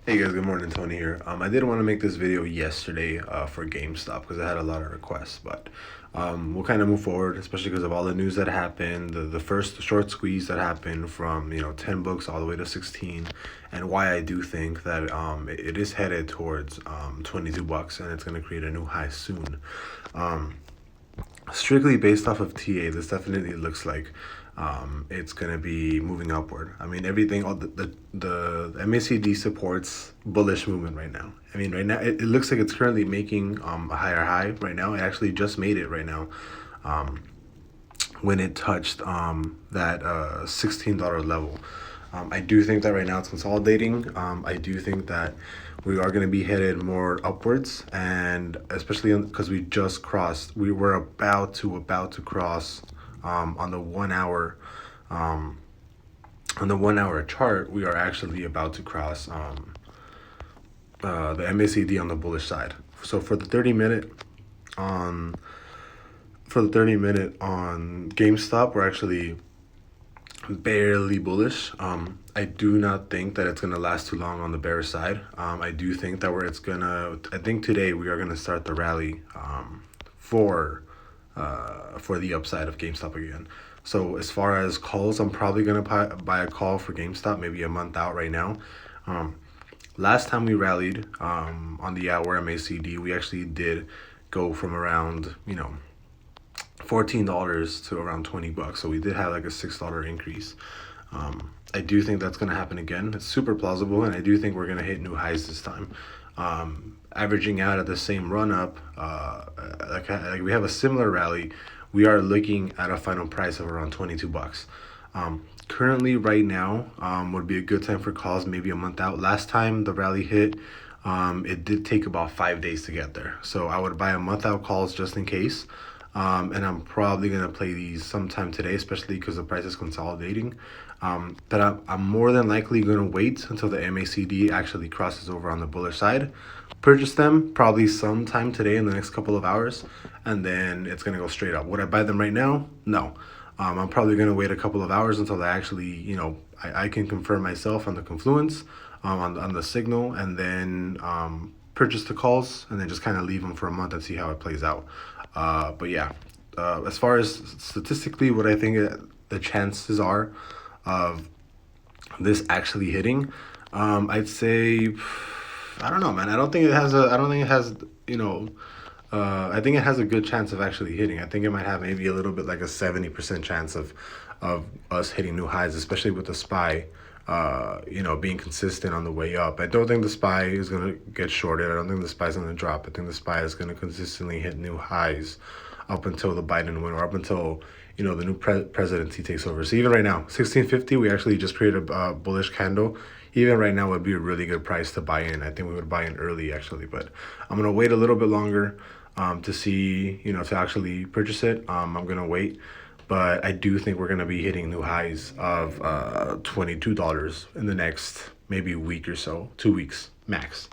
Hey guys, good morning, Tony here. I did want to make this video yesterday for GameStop because I had a lot of requests, but we'll kind of move forward, especially because of all the news that happened, the first short squeeze that happened from 10 books all the way to 16, and why I do think that it is headed towards 22 bucks and it's going to create a new high soon. Strictly based off of TA, this definitely looks like it's gonna be moving upward. I mean, everything, all the MACD supports bullish movement right now. I mean, right now it looks like it's currently making a higher high right now. It actually just made it right now when it touched that $16 level. I do think that right now it's consolidating. I do think that we are going to be headed more upwards, and especially because we just crossed, we were about to cross on the 1 hour chart. We are actually about to cross the MACD on the bullish side. So for the 30 minute on GameStop, we're actually barely bullish. I do not think that it's gonna last too long on the bearish side. I do think that I think today we are gonna start the rally for the upside of GameStop again. So as far as calls, I'm probably gonna buy a call for GameStop maybe a month out right now. Last time we rallied on the hour MACD, we actually did go from around $14 to around 20 bucks. So we did have like a $6 increase. I do think that's going to happen again. It's super plausible, and I do think we're going to hit new highs this time. Averaging out at the same run up, like we have a similar rally. We are looking at a final price of around 22 bucks. Currently, right now, would be a good time for calls, maybe a month out. Last time the rally hit, it did take about 5 days to get there. So I would buy a month out calls just in case. And I'm probably going to play these sometime today, especially because the price is consolidating. But I'm more than likely going to wait until the MACD actually crosses over on the bullish side. Purchase them probably sometime today in the next couple of hours, and then it's going to go straight up. Would I buy them right now? No. I'm probably going to wait a couple of hours until I actually, I can confirm myself on the confluence, on the signal, and then purchase the calls, and then just kind of leave them for a month and see how it plays out. But yeah, as far as statistically, what I think the chances are of this actually hitting, I'd say, I don't know, man. I don't think it has I think it has a good chance of actually hitting. I think it might have maybe a little bit like a 70% chance of us hitting new highs, especially with the SPY, being consistent on the way up. I don't think the SPY is going to get shorted. I don't think the SPY is going to drop. I think the SPY is going to consistently hit new highs up until the Biden win, or up until the new presidency takes over. So even right now, 1650, we actually just created a bullish candle. Even right now would be a really good price to buy in. I think we would buy in early actually, but I'm gonna wait a little bit longer to see, to actually purchase it. I'm gonna wait, but I do think we're gonna be hitting new highs of $22 in the next maybe week or so, 2 weeks max.